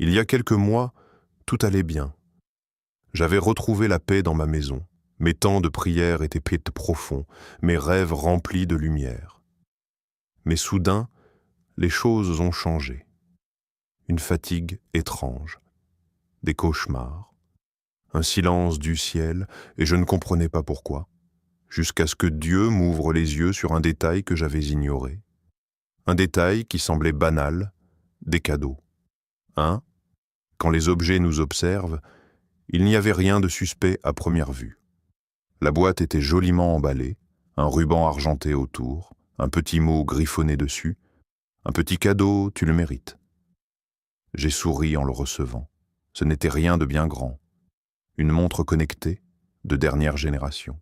Il y a quelques mois, tout allait bien. J'avais retrouvé la paix dans ma maison. Mes temps de prière étaient profonds, mes rêves remplis de lumière. Mais soudain, les choses ont changé. Une fatigue étrange, des cauchemars, un silence du ciel, et je ne comprenais pas pourquoi, jusqu'à ce que Dieu m'ouvre les yeux sur un détail que j'avais ignoré. Un détail qui semblait banal, des cadeaux. Quand les objets nous observent, il n'y avait rien de suspect à première vue. La boîte était joliment emballée, un ruban argenté autour, un petit mot griffonné dessus. Un petit cadeau, tu le mérites. J'ai souri en le recevant. Ce n'était rien de bien grand. Une montre connectée, de dernière génération.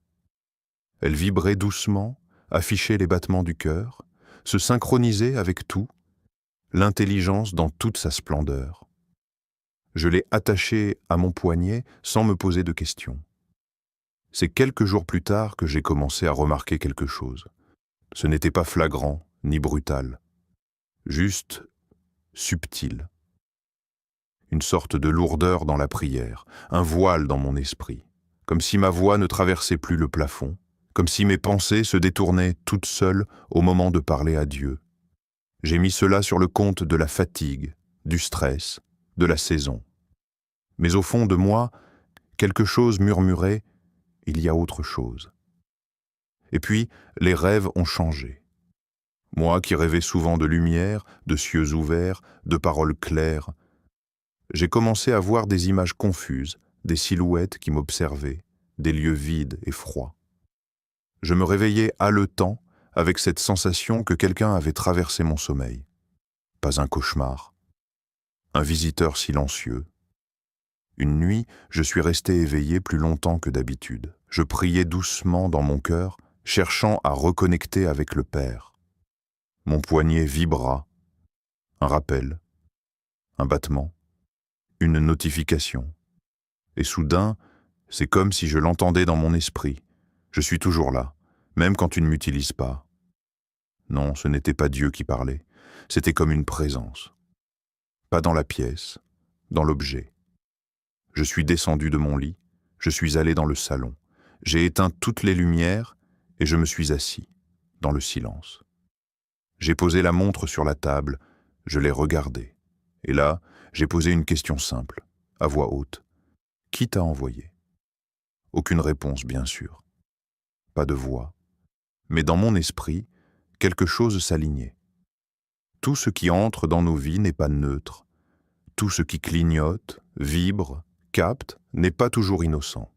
Elle vibrait doucement, affichait les battements du cœur, se synchronisait avec tout, l'intelligence dans toute sa splendeur. Je l'ai attachée à mon poignet sans me poser de questions. C'est quelques jours plus tard que j'ai commencé à remarquer quelque chose. Ce n'était pas flagrant ni brutal, juste subtil. Une sorte de lourdeur dans la prière, un voile dans mon esprit, comme si ma voix ne traversait plus le plafond, comme si mes pensées se détournaient toutes seules au moment de parler à Dieu. J'ai mis cela sur le compte de la fatigue, du stress, de la saison. Mais au fond de moi, quelque chose murmurait « il y a autre chose ». Et puis, les rêves ont changé. Moi qui rêvais souvent de lumière, de cieux ouverts, de paroles claires, j'ai commencé à voir des images confuses, des silhouettes qui m'observaient, des lieux vides et froids. Je me réveillais haletant avec cette sensation que quelqu'un avait traversé mon sommeil. Pas un cauchemar, un visiteur silencieux. Une nuit, je suis resté éveillé plus longtemps que d'habitude. Je priais doucement dans mon cœur, cherchant à reconnecter avec le Père. Mon poignet vibra, un rappel, un battement, une notification. Et soudain, c'est comme si je l'entendais dans mon esprit. Je suis toujours là, même quand tu ne m'utilises pas. Non, ce n'était pas Dieu qui parlait, c'était comme une présence. Pas dans la pièce, dans l'objet. Je suis descendu de mon lit, je suis allé dans le salon. J'ai éteint toutes les lumières et je me suis assis, dans le silence. J'ai posé la montre sur la table, je l'ai regardée. Et là, j'ai posé une question simple, à voix haute. Qui t'a envoyé? Aucune réponse, bien sûr. Pas de voix. Mais dans mon esprit, quelque chose s'alignait. Tout ce qui entre dans nos vies n'est pas neutre. Tout ce qui clignote, vibre, capte, n'est pas toujours innocent.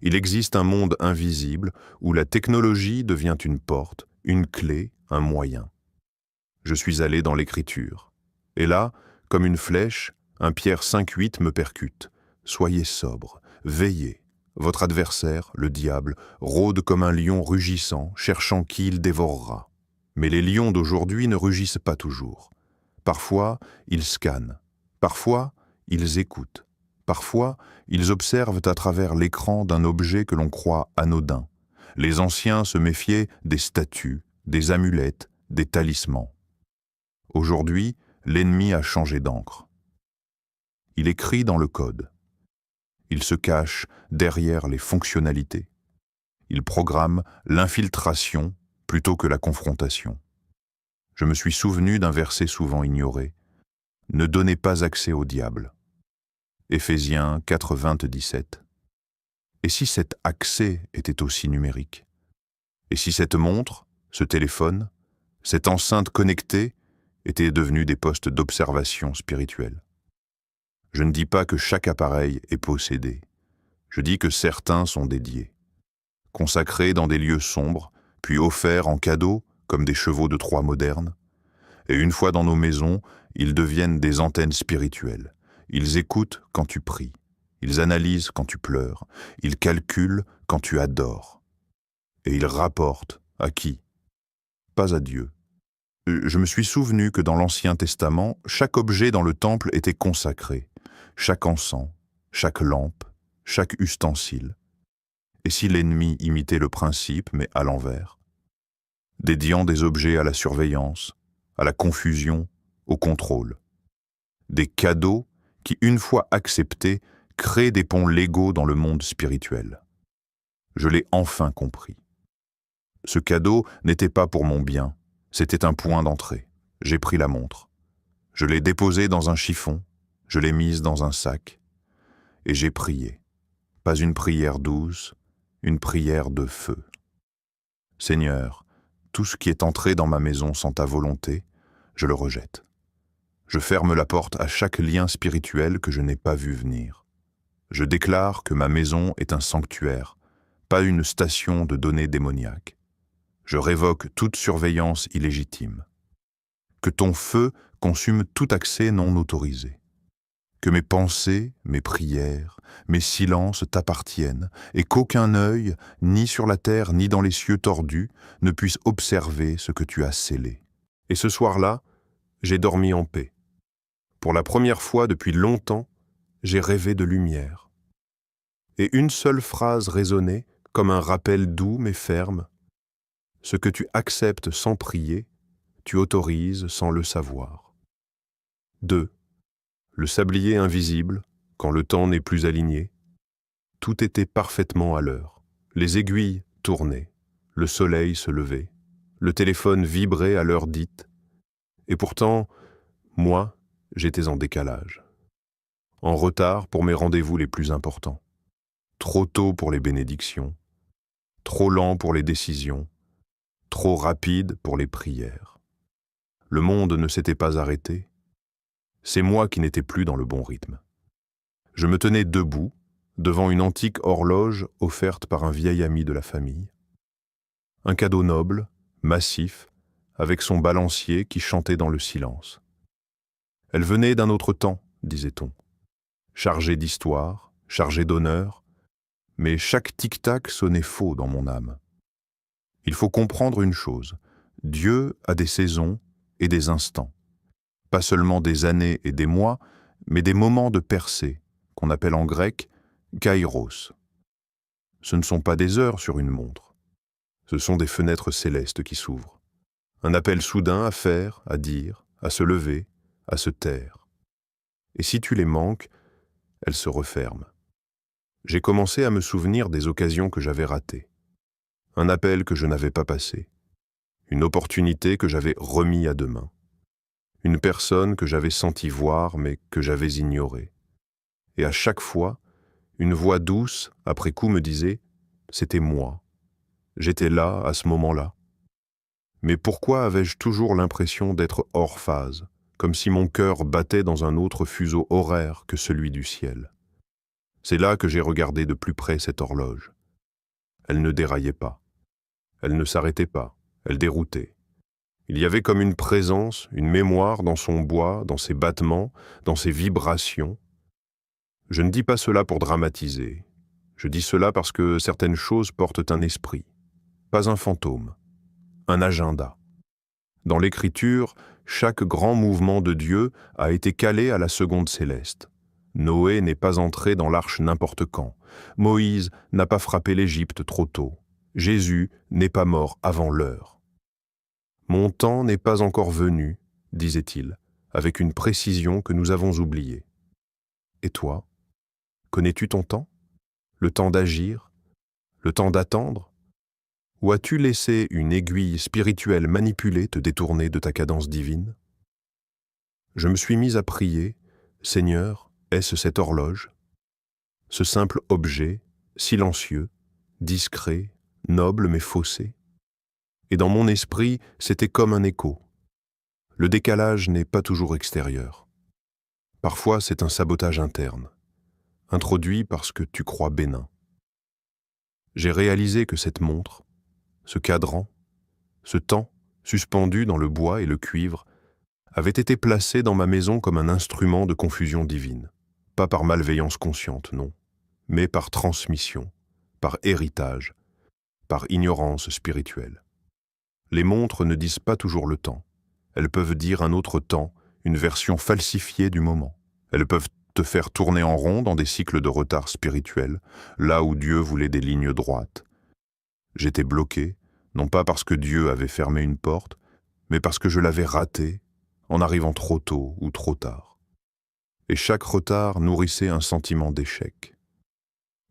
Il existe un monde invisible où la technologie devient une porte, une clé, un moyen. Je suis allé dans l'écriture. Et là, comme une flèche, un Pierre 5,8 me percute. Soyez sobre, veillez. Votre adversaire, le diable, rôde comme un lion rugissant, cherchant qui il dévorera. Mais les lions d'aujourd'hui ne rugissent pas toujours. Parfois, ils scannent. Parfois, ils écoutent. Parfois, ils observent à travers l'écran d'un objet que l'on croit anodin. Les anciens se méfiaient des statues, des amulettes, des talismans. Aujourd'hui, l'ennemi a changé d'encre. Il écrit dans le code. Il se cache derrière les fonctionnalités. Il programme l'infiltration plutôt que la confrontation. Je me suis souvenu d'un verset souvent ignoré. Ne donnez pas accès au diable. Éphésiens 4,20-17. Et si cet accès était aussi numérique? Et si cette montre, ce téléphone, cette enceinte connectée étaient devenus des postes d'observation spirituelle? Je ne dis pas que chaque appareil est possédé. Je dis que certains sont dédiés, consacrés dans des lieux sombres, puis offerts en cadeau comme des chevaux de Troie modernes. Et une fois dans nos maisons, ils deviennent des antennes spirituelles. Ils écoutent quand tu pries. Ils analysent quand tu pleures. Ils calculent quand tu adores. Et ils rapportent à qui? Pas à Dieu. Je me suis souvenu que dans l'Ancien Testament, chaque objet dans le temple était consacré. Chaque encens, chaque lampe, chaque ustensile. Et si l'ennemi imitait le principe, mais à l'envers? Dédiant des objets à la surveillance, à la confusion, au contrôle. Des cadeaux qui, une fois acceptés, créent des ponts légaux dans le monde spirituel. Je l'ai enfin compris. Ce cadeau n'était pas pour mon bien, c'était un point d'entrée. J'ai pris la montre. Je l'ai déposée dans un chiffon, je l'ai mise dans un sac, et j'ai prié. Pas une prière douce, une prière de feu. Seigneur, tout ce qui est entré dans ma maison sans ta volonté, je le rejette. Je ferme la porte à chaque lien spirituel que je n'ai pas vu venir. Je déclare que ma maison est un sanctuaire, pas une station de données démoniaques. Je révoque toute surveillance illégitime. Que ton feu consume tout accès non autorisé. Que mes pensées, mes prières, mes silences t'appartiennent et qu'aucun œil, ni sur la terre ni dans les cieux tordus, ne puisse observer ce que tu as scellé. Et ce soir-là, j'ai dormi en paix. Pour la première fois depuis longtemps, j'ai rêvé de lumière. Et une seule phrase résonnait, comme un rappel doux mais ferme. Ce que tu acceptes sans prier, tu autorises sans le savoir. 2. Le sablier invisible, quand le temps n'est plus aligné. Tout était parfaitement à l'heure. Les aiguilles tournaient, le soleil se levait, le téléphone vibrait à l'heure dite. Et pourtant, moi, j'étais en décalage. En retard pour mes rendez-vous les plus importants. Trop tôt pour les bénédictions. Trop lent pour les décisions. Trop rapide pour les prières. Le monde ne s'était pas arrêté. C'est moi qui n'étais plus dans le bon rythme. Je me tenais debout, devant une antique horloge offerte par un vieil ami de la famille. Un cadeau noble, massif, avec son balancier qui chantait dans le silence. Elle venait d'un autre temps, disait-on, chargée d'histoire, chargée d'honneur, mais chaque tic-tac sonnait faux dans mon âme. Il faut comprendre une chose, Dieu a des saisons et des instants. Pas seulement des années et des mois, mais des moments de percée, qu'on appelle en grec kairos. Ce ne sont pas des heures sur une montre. Ce sont des fenêtres célestes qui s'ouvrent. Un appel soudain à faire, à dire, à se lever, à se taire. Et si tu les manques, elles se referment. J'ai commencé à me souvenir des occasions que j'avais ratées. Un appel que je n'avais pas passé. Une opportunité que j'avais remis à demain. Une personne que j'avais senti voir mais que j'avais ignorée. Et à chaque fois, une voix douce, après coup, me disait « C'était moi. J'étais là, à ce moment-là. » Mais pourquoi avais-je toujours l'impression d'être hors phase, comme si mon cœur battait dans un autre fuseau horaire que celui du ciel? C'est là que j'ai regardé de plus près cette horloge. Elle ne déraillait pas. Elle ne s'arrêtait pas. Elle déroutait. Il y avait comme une présence, une mémoire dans son bois, dans ses battements, dans ses vibrations. Je ne dis pas cela pour dramatiser. Je dis cela parce que certaines choses portent un esprit, pas un fantôme, un agenda. Dans l'Écriture, chaque grand mouvement de Dieu a été calé à la seconde céleste. Noé n'est pas entré dans l'arche n'importe quand. Moïse n'a pas frappé l'Égypte trop tôt. Jésus n'est pas mort avant l'heure. Mon temps n'est pas encore venu, disait-il, avec une précision que nous avons oubliée. Et toi, connais-tu ton temps? Le temps d'agir? Le temps d'attendre? Ou as-tu laissé une aiguille spirituelle manipulée te détourner de ta cadence divine? Je me suis mis à prier, Seigneur, est-ce cette horloge? Ce simple objet, silencieux, discret, noble mais faussé? Et dans mon esprit, c'était comme un écho. Le décalage n'est pas toujours extérieur. Parfois, c'est un sabotage interne, introduit parce que tu crois bénin. J'ai réalisé que cette montre, ce cadran, ce temps suspendu dans le bois et le cuivre, avait été placé dans ma maison comme un instrument de confusion divine. Pas par malveillance consciente, non, mais par transmission, par héritage, par ignorance spirituelle. Les montres ne disent pas toujours le temps. Elles peuvent dire un autre temps, une version falsifiée du moment. Elles peuvent te faire tourner en rond dans des cycles de retard spirituel, là où Dieu voulait des lignes droites. J'étais bloqué, non pas parce que Dieu avait fermé une porte, mais parce que je l'avais ratée en arrivant trop tôt ou trop tard. et chaque retard nourrissait un sentiment d'échec.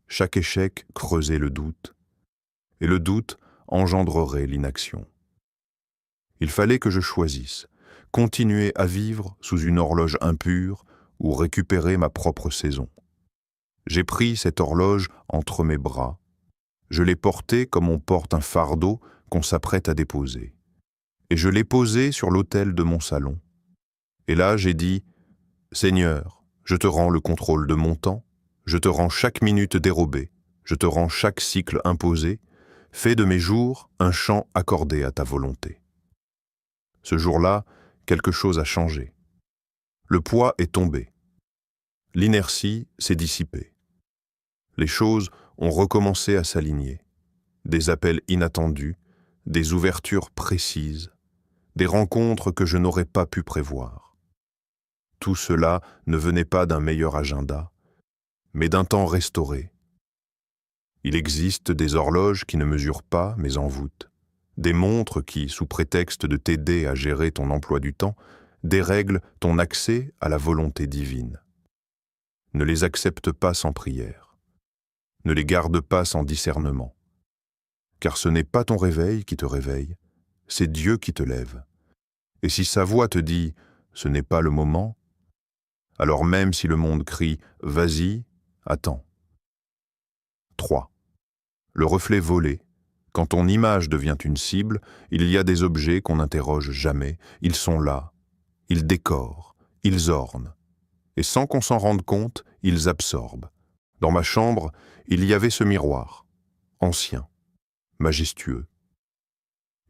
Chaque échec creusait le doute, et le doute engendrerait l'inaction. Il fallait que je choisisse, continuer à vivre sous une horloge impure ou récupérer ma propre saison. J'ai pris cette horloge entre mes bras. Je l'ai portée comme on porte un fardeau qu'on s'apprête à déposer. Et je l'ai posée sur l'autel de mon salon. Et là, j'ai dit, « Seigneur, je te rends le contrôle de mon temps, je te rends chaque minute dérobée, je te rends chaque cycle imposé, fais de mes jours un chant accordé à ta volonté. » Ce jour-là, quelque chose a changé. Le poids est tombé. L'inertie s'est dissipée. Les choses ont recommencé à s'aligner. Des appels inattendus, des ouvertures précises, des rencontres que je n'aurais pas pu prévoir. Tout cela ne venait pas d'un meilleur agenda, mais d'un temps restauré. Il existe des horloges qui ne mesurent pas, mais envoûtent, des montres qui, sous prétexte de t'aider à gérer ton emploi du temps, dérèglent ton accès à la volonté divine. Ne les accepte pas sans prière. Ne les garde pas sans discernement. Car ce n'est pas ton réveil qui te réveille, c'est Dieu qui te lève. Et si sa voix te dit « ce n'est pas le moment », alors même si le monde crie « vas-y », attends. 3. Le reflet volé. Quand ton image devient une cible, il y a des objets qu'on n'interroge jamais. Ils sont là, ils décorent, ils ornent. Et sans qu'on s'en rende compte, ils absorbent. Dans ma chambre, il y avait ce miroir, ancien, majestueux.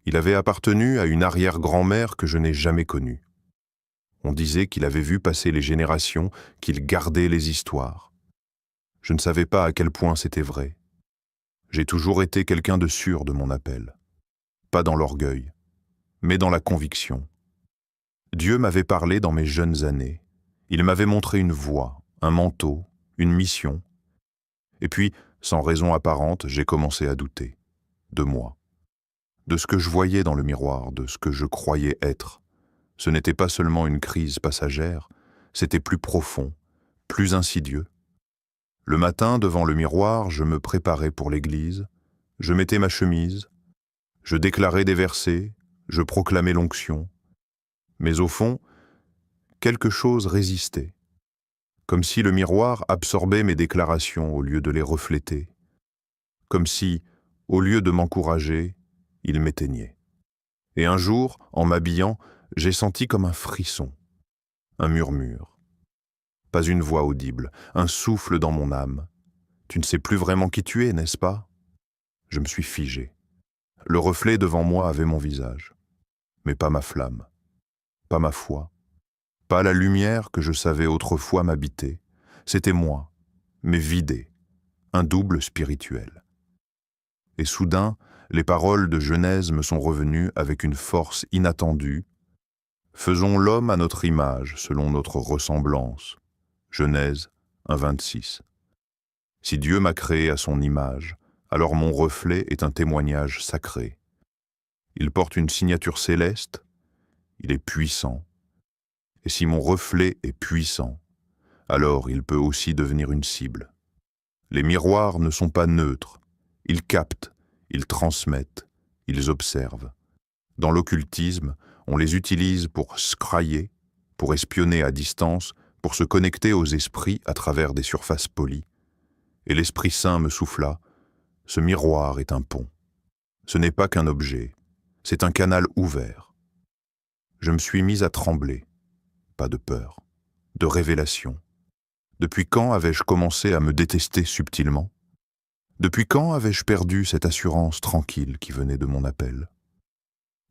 Il avait appartenu à une arrière-grand-mère que je n'ai jamais connue. On disait qu'il avait vu passer les générations, qu'il gardait les histoires. Je ne savais pas à quel point c'était vrai. J'ai toujours été quelqu'un de sûr de mon appel. Pas dans l'orgueil, mais dans la conviction. Dieu m'avait parlé dans mes jeunes années. Il m'avait montré une voie, un manteau, une mission. Et puis, sans raison apparente, j'ai commencé à douter. De moi. De ce que je voyais dans le miroir, de ce que je croyais être. Ce n'était pas seulement une crise passagère, c'était plus profond, plus insidieux. Le matin, devant le miroir, je me préparais pour l'église, je mettais ma chemise, je déclarais des versets, je proclamais l'onction. Mais au fond, quelque chose résistait, comme si le miroir absorbait mes déclarations au lieu de les refléter, comme si, au lieu de m'encourager, il m'éteignait. Et un jour, en m'habillant, j'ai senti comme un frisson, un murmure. Pas une voix audible, un souffle dans mon âme. Tu ne sais plus vraiment qui tu es, n'est-ce pas? Je me suis figé. Le reflet devant moi avait mon visage, mais pas ma flamme, pas ma foi, pas la lumière que je savais autrefois m'habiter. C'était moi, mais vidé, un double spirituel. Et soudain, les paroles de Genèse me sont revenues avec une force inattendue. Faisons l'homme à notre image, selon notre ressemblance. Genèse 1,26. Si Dieu m'a créé à son image, alors mon reflet est un témoignage sacré. Il porte une signature céleste, il est puissant. Et si mon reflet est puissant, alors il peut aussi devenir une cible. Les miroirs ne sont pas neutres, ils captent, ils transmettent, ils observent. Dans l'occultisme, on les utilise pour scrailler, pour espionner à distance, pour se connecter aux esprits à travers des surfaces polies. Et l'Esprit Saint me souffla, ce miroir est un pont. Ce n'est pas qu'un objet, c'est un canal ouvert. Je me suis mis à trembler, pas de peur, de révélation. Depuis quand avais-je commencé à me détester subtilement? Depuis quand avais-je perdu cette assurance tranquille qui venait de mon appel?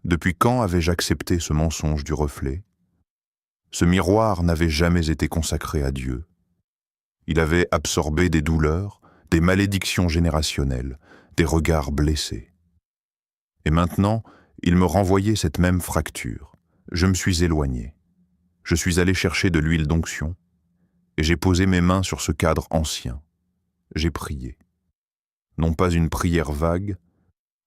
Depuis quand avais-je accepté ce mensonge du reflet? Ce miroir n'avait jamais été consacré à Dieu. Il avait absorbé des douleurs, des malédictions générationnelles, des regards blessés. Et maintenant, il me renvoyait cette même fracture. Je me suis éloigné. Je suis allé chercher de l'huile d'onction et j'ai posé mes mains sur ce cadre ancien. J'ai prié. Non pas une prière vague,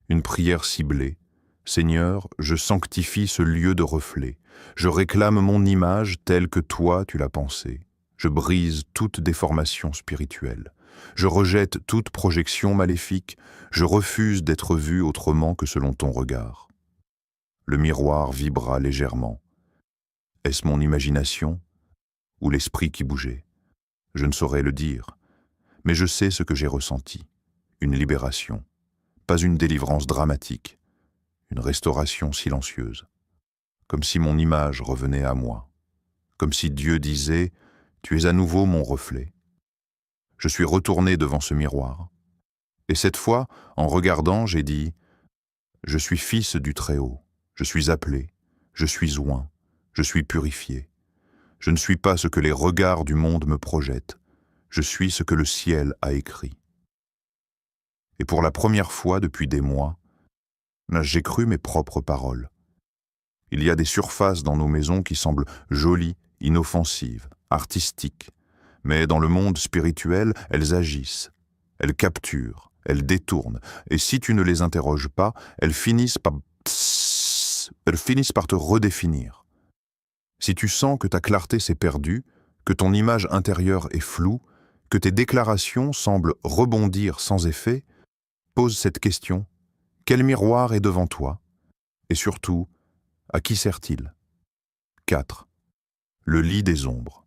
une prière ciblée. Seigneur, je sanctifie ce lieu de reflet. Je réclame mon image telle que toi tu l'as pensée. Je brise toute déformation spirituelle. Je rejette toute projection maléfique. Je refuse d'être vu autrement que selon ton regard. Le miroir vibra légèrement. Est-ce mon imagination ou l'esprit qui bougeait? Je ne saurais le dire, mais je sais ce que j'ai ressenti. Une libération, pas une délivrance dramatique, une restauration silencieuse. Comme si mon image revenait à moi. Comme si Dieu disait « Tu es à nouveau mon reflet ». Je suis retourné devant ce miroir. Et cette fois, en regardant, j'ai dit « Je suis fils du Très-Haut, je suis appelé, je suis oint, je suis purifié. Je ne suis pas ce que les regards du monde me projettent, je suis ce que le ciel a écrit. » Et pour la première fois depuis des mois, j'ai cru mes propres paroles. Il y a des surfaces dans nos maisons qui semblent jolies, inoffensives, artistiques, mais dans le monde spirituel, elles agissent, elles capturent, elles détournent, et si tu ne les interroges pas, elles finissent par te redéfinir. Si tu sens que ta clarté s'est perdue, que ton image intérieure est floue, que tes déclarations semblent rebondir sans effet, pose cette question: quel miroir est devant toi? Et surtout, à qui sert-il? 4. Le lit des ombres.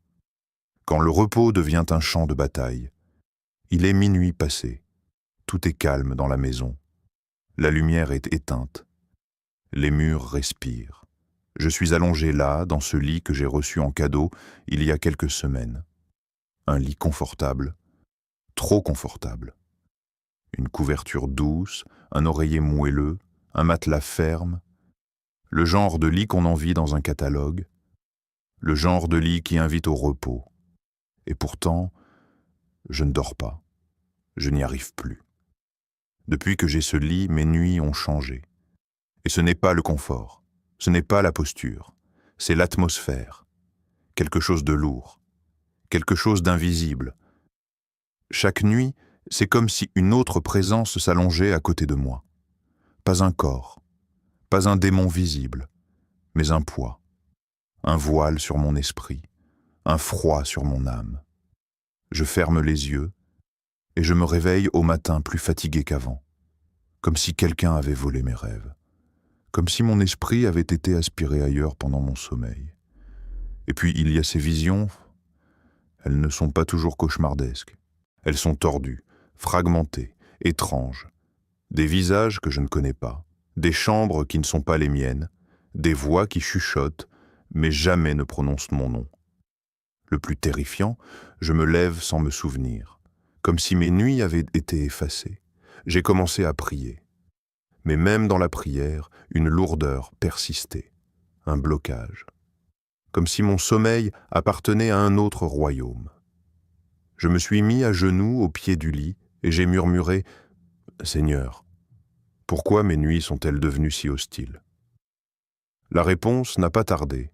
Quand le repos devient un champ de bataille, il est minuit passé, tout est calme dans la maison, la lumière est éteinte, les murs respirent. Je suis allongé là, dans ce lit que j'ai reçu en cadeau il y a quelques semaines. Un lit confortable, trop confortable. Une couverture douce, un oreiller moelleux, un matelas ferme, le genre de lit qu'on envie dans un catalogue, le genre de lit qui invite au repos. Et pourtant, je ne dors pas. Je n'y arrive plus. Depuis que j'ai ce lit, mes nuits ont changé. Et ce n'est pas le confort, ce n'est pas la posture, c'est l'atmosphère. Quelque chose de lourd, quelque chose d'invisible. Chaque nuit, c'est comme si une autre présence s'allongeait à côté de moi. Pas un corps, pas un démon visible, mais un poids, un voile sur mon esprit, un froid sur mon âme. Je ferme les yeux et je me réveille au matin plus fatigué qu'avant, comme si quelqu'un avait volé mes rêves, comme si mon esprit avait été aspiré ailleurs pendant mon sommeil. Et puis il y a ces visions, elles ne sont pas toujours cauchemardesques. Elles sont tordues, fragmentées, étranges. Des visages que je ne connais pas, des chambres qui ne sont pas les miennes, des voix qui chuchotent, mais jamais ne prononcent mon nom. Le plus terrifiant, je me lève sans me souvenir, comme si mes nuits avaient été effacées. J'ai commencé à prier. Mais même dans la prière, une lourdeur persistait, un blocage. Comme si mon sommeil appartenait à un autre royaume. Je me suis mis à genoux au pied du lit et j'ai murmuré « Seigneur, pourquoi mes nuits sont-elles devenues si hostiles ?» La réponse n'a pas tardé,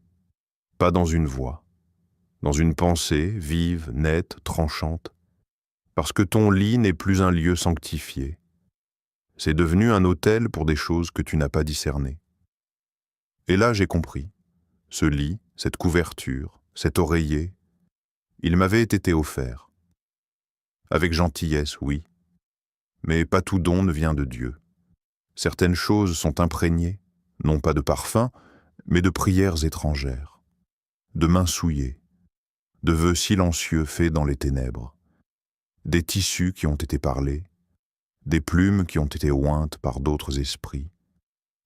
pas dans une voix, dans une pensée vive, nette, tranchante, parce que ton lit n'est plus un lieu sanctifié. C'est devenu un autel pour des choses que tu n'as pas discernées. Et là j'ai compris, ce lit, cette couverture, cet oreiller, il m'avait été offert. Avec gentillesse, oui, mais pas tout don ne vient de Dieu. Certaines choses sont imprégnées, non pas de parfum, mais de prières étrangères, de mains souillées, de vœux silencieux faits dans les ténèbres, des tissus qui ont été parlés, des plumes qui ont été ointes par d'autres esprits,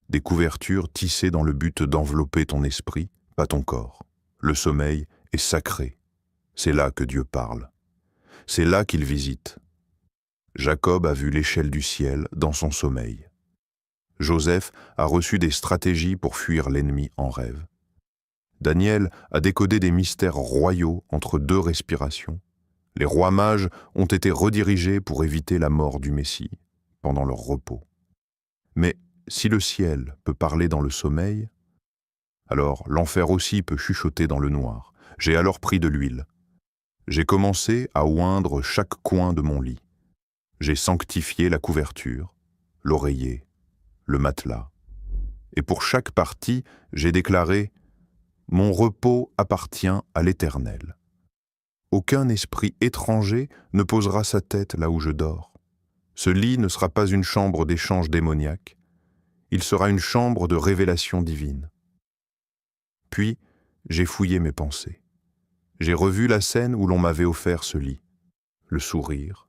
des couvertures tissées dans le but d'envelopper ton esprit, pas ton corps. Le sommeil est sacré. C'est là que Dieu parle. C'est là qu'il visite. Jacob a vu l'échelle du ciel dans son sommeil. Joseph a reçu des stratégies pour fuir l'ennemi en rêve. Daniel a décodé des mystères royaux entre deux respirations. Les rois mages ont été redirigés pour éviter la mort du Messie pendant leur repos. Mais si le ciel peut parler dans le sommeil, alors l'enfer aussi peut chuchoter dans le noir. J'ai alors pris de l'huile. J'ai commencé à oindre chaque coin de mon lit. J'ai sanctifié la couverture, l'oreiller, le matelas. Et pour chaque partie, j'ai déclaré « Mon repos appartient à l'Éternel ». aucun esprit étranger ne posera sa tête là où je dors. Ce lit ne sera pas une chambre d'échange démoniaque, il sera une chambre de révélation divine. Puis, j'ai fouillé mes pensées. J'ai revu la scène où l'on m'avait offert ce lit. Le sourire,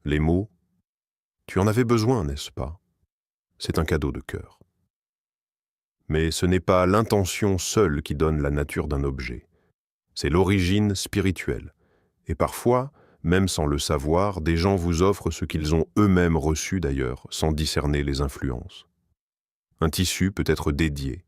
les mots. Tu en avais besoin, n'est-ce pas? C'est un cadeau de cœur. Mais ce n'est pas l'intention seule qui donne la nature d'un objet. C'est l'origine spirituelle. Et parfois, même sans le savoir, des gens vous offrent ce qu'ils ont eux-mêmes reçu d'ailleurs, sans discerner les influences. Un tissu peut être dédié.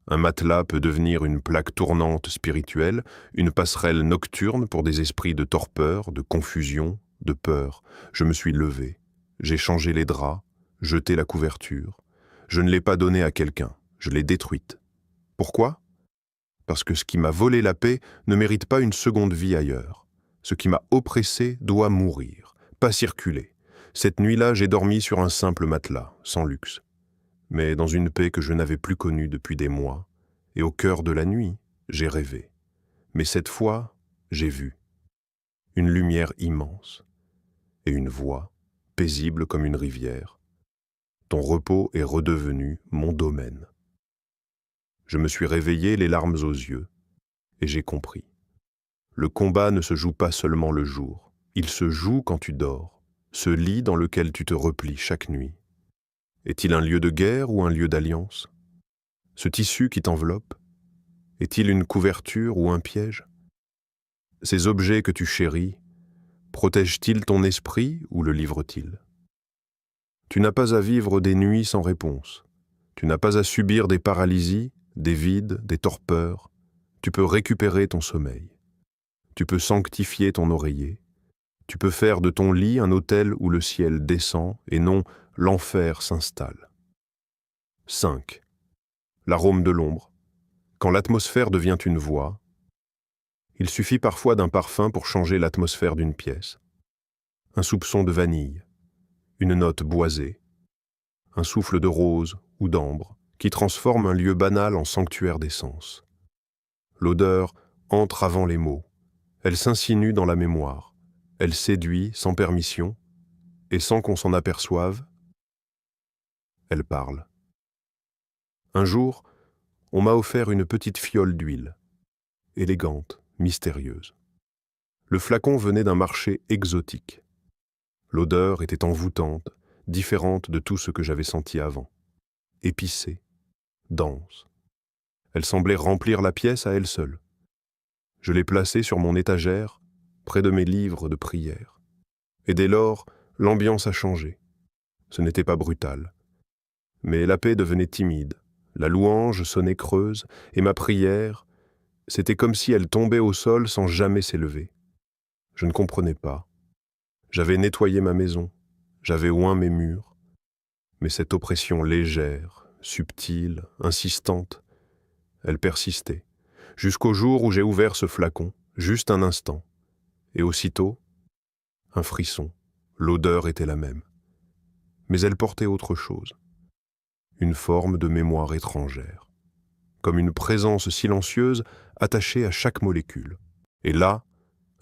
Un matelas peut devenir une plaque tournante spirituelle, une passerelle nocturne pour des esprits de torpeur, de confusion, de peur. Je me suis levé, j'ai changé les draps, jeté la couverture. Je ne l'ai pas donnée à quelqu'un, je l'ai détruite. Pourquoi? Parce que ce qui m'a volé la paix ne mérite pas une seconde vie ailleurs. Ce qui m'a oppressé doit mourir, pas circuler. Cette nuit-là, j'ai dormi sur un simple matelas, sans luxe, mais dans une paix que je n'avais plus connue depuis des mois, et au cœur de la nuit, j'ai rêvé. Mais cette fois, j'ai vu une lumière immense et une voix, paisible comme une rivière. Ton repos est redevenu mon domaine. Je me suis réveillé les larmes aux yeux, et j'ai compris. Le combat ne se joue pas seulement le jour, il se joue quand tu dors, ce lit dans lequel tu te replies chaque nuit. Est-il un lieu de guerre ou un lieu d'alliance? Ce tissu qui t'enveloppe, est-il une couverture ou un piège? Ces objets que tu chéris, protègent-ils ton esprit ou le livrent-ils? Tu n'as pas à vivre des nuits sans réponse. Tu n'as pas à subir des paralysies, des vides, des torpeurs. Tu peux récupérer ton sommeil. Tu peux sanctifier ton oreiller. Tu peux faire de ton lit un autel où le ciel descend et non l'enfer s'installe. 5. L'arôme de l'ombre. Quand l'atmosphère devient une voix, il suffit parfois d'un parfum pour changer l'atmosphère d'une pièce. Un soupçon de vanille, une note boisée, un souffle de rose ou d'ambre qui transforme un lieu banal en sanctuaire d'essence. L'odeur entre avant les mots, elle s'insinue dans la mémoire, elle séduit sans permission, et sans qu'on s'en aperçoive, elle parle. Un jour, on m'a offert une petite fiole d'huile, élégante, mystérieuse. Le flacon venait d'un marché exotique. L'odeur était envoûtante, différente de tout ce que j'avais senti avant. Épicée, dense. Elle semblait remplir la pièce à elle seule. Je l'ai placée sur mon étagère, près de mes livres de prière. Et dès lors, l'ambiance a changé. Ce n'était pas brutal. Mais la paix devenait timide, la louange sonnait creuse, et ma prière, c'était comme si elle tombait au sol sans jamais s'élever. Je ne comprenais pas. J'avais nettoyé ma maison, j'avais oint mes murs, mais cette oppression légère, subtile, insistante, elle persistait, jusqu'au jour où j'ai ouvert ce flacon, juste un instant, et aussitôt, un frisson, l'odeur était la même. Mais elle portait autre chose, une forme de mémoire étrangère, comme une présence silencieuse attachée à chaque molécule. Et là,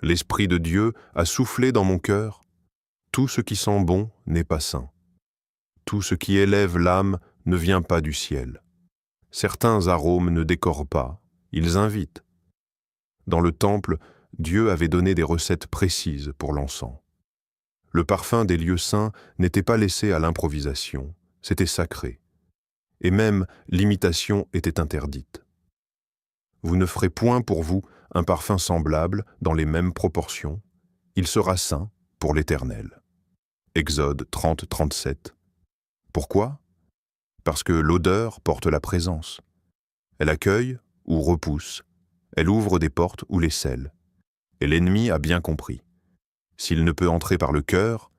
l'Esprit de Dieu a soufflé dans mon cœur. Tout ce qui sent bon n'est pas sain. Tout ce qui élève l'âme ne vient pas du ciel. Certains arômes ne décorent pas, ils invitent. Dans le temple, Dieu avait donné des recettes précises pour l'encens. Le parfum des lieux saints n'était pas laissé à l'improvisation, c'était sacré. Et même l'imitation était interdite. Vous ne ferez point pour vous un parfum semblable dans les mêmes proportions. Il sera saint pour l'Éternel. Exode 30, 37. Pourquoi? Parce que l'odeur porte la présence. Elle accueille ou repousse. Elle ouvre des portes ou les scelle. Et l'ennemi a bien compris. S'il ne peut entrer par le cœur,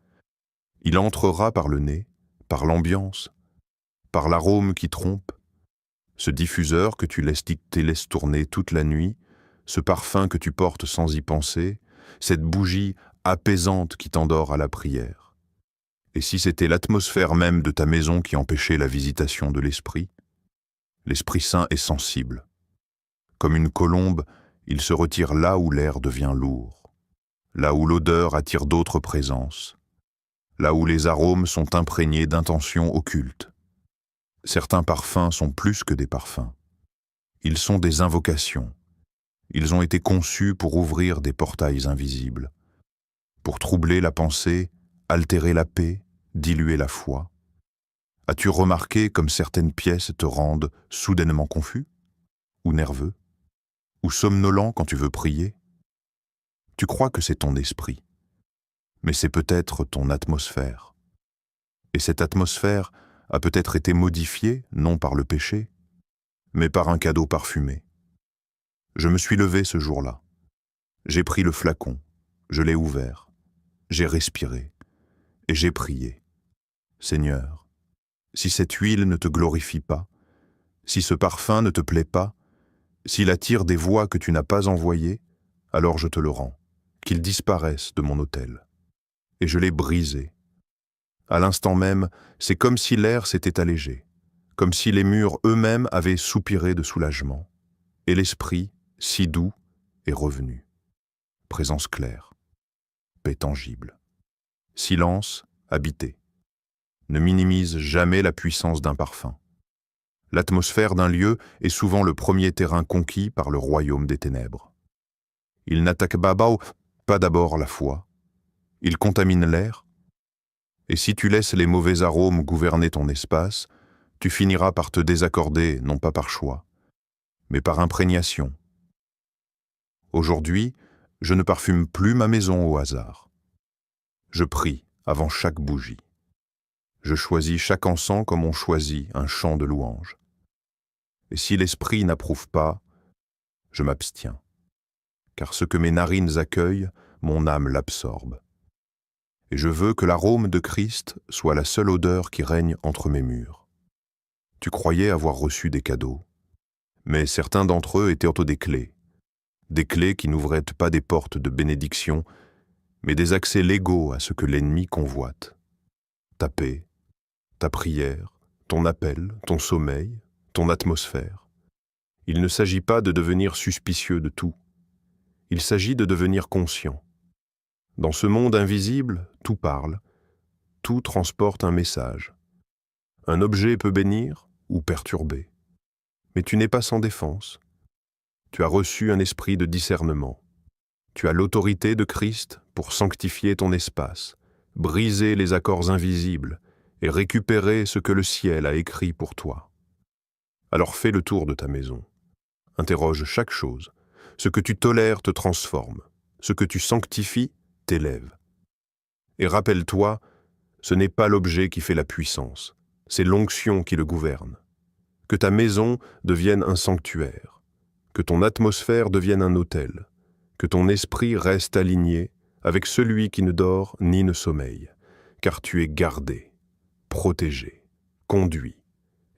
il entrera par le nez, par l'ambiance, par l'arôme qui trompe. Ce diffuseur que tu laisses tourner toute la nuit, ce parfum que tu portes sans y penser, cette bougie apaisante qui t'endort à la prière. Et si c'était l'atmosphère même de ta maison qui empêchait la visitation de l'Esprit? L'Esprit Saint est sensible. Comme une colombe, Il se retire là où l'air devient lourd, là où l'odeur attire d'autres présences, là où les arômes sont imprégnés d'intentions occultes. Certains parfums sont plus que des parfums. Ils sont des invocations. Ils ont été conçus pour ouvrir des portails invisibles, pour troubler la pensée, altérer la paix, diluer la foi. As-tu remarqué comme certaines pièces te rendent soudainement confus, ou nerveux, ou somnolent quand tu veux prier? Tu crois que c'est ton esprit, mais c'est peut-être ton atmosphère. Et cette atmosphère a peut-être été modifiée, non par le péché, mais par un cadeau parfumé. Je me suis levé ce jour-là. J'ai pris le flacon, je l'ai ouvert, j'ai respiré, et j'ai prié. Seigneur, si cette huile ne te glorifie pas, si ce parfum ne te plaît pas, s'il attire des voix que tu n'as pas envoyées, alors je te le rends, qu'il disparaisse de mon autel. Et je l'ai brisé. À l'instant même, c'est comme si l'air s'était allégé, comme si les murs eux-mêmes avaient soupiré de soulagement, et l'esprit, si doux, est revenu. Présence claire, paix tangible. Silence habité. Ne minimise jamais la puissance d'un parfum. L'atmosphère d'un lieu est souvent le premier terrain conquis par le royaume des ténèbres. Il n'attaque pas d'abord la foi. Il contamine l'air. Et si tu laisses les mauvais arômes gouverner ton espace, tu finiras par te désaccorder non pas par choix, mais par imprégnation. Aujourd'hui, je ne parfume plus ma maison au hasard. Je prie avant chaque bougie. Je choisis chaque encens comme on choisit un chant de louange. Et si l'esprit n'approuve pas, je m'abstiens. Car ce que mes narines accueillent, mon âme l'absorbe. Et je veux que l'arôme de Christ soit la seule odeur qui règne entre mes murs. Tu croyais avoir reçu des cadeaux, mais certains d'entre eux étaient des clés qui n'ouvraient pas des portes de bénédiction, mais des accès légaux à ce que l'ennemi convoite. Ta paix, ta prière, ton appel, ton sommeil, ton atmosphère. Il ne s'agit pas de devenir suspicieux de tout. Il s'agit de devenir conscient. Dans ce monde invisible, tout parle, tout transporte un message. Un objet peut bénir ou perturber. Mais tu n'es pas sans défense. Tu as reçu un esprit de discernement. Tu as l'autorité de Christ pour sanctifier ton espace, briser les accords invisibles et récupérer ce que le ciel a écrit pour toi. Alors fais le tour de ta maison. Interroge chaque chose. Ce que tu tolères te transforme. Ce que tu sanctifies t'élève. Et rappelle-toi, ce n'est pas l'objet qui fait la puissance, c'est l'onction qui le gouverne. Que ta maison devienne un sanctuaire, que ton atmosphère devienne un autel, que ton esprit reste aligné avec celui qui ne dort ni ne sommeille, car tu es gardé, protégé, conduit,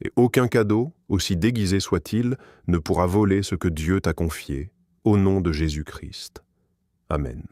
et aucun cadeau, aussi déguisé soit-il, ne pourra voler ce que Dieu t'a confié, au nom de Jésus-Christ. Amen.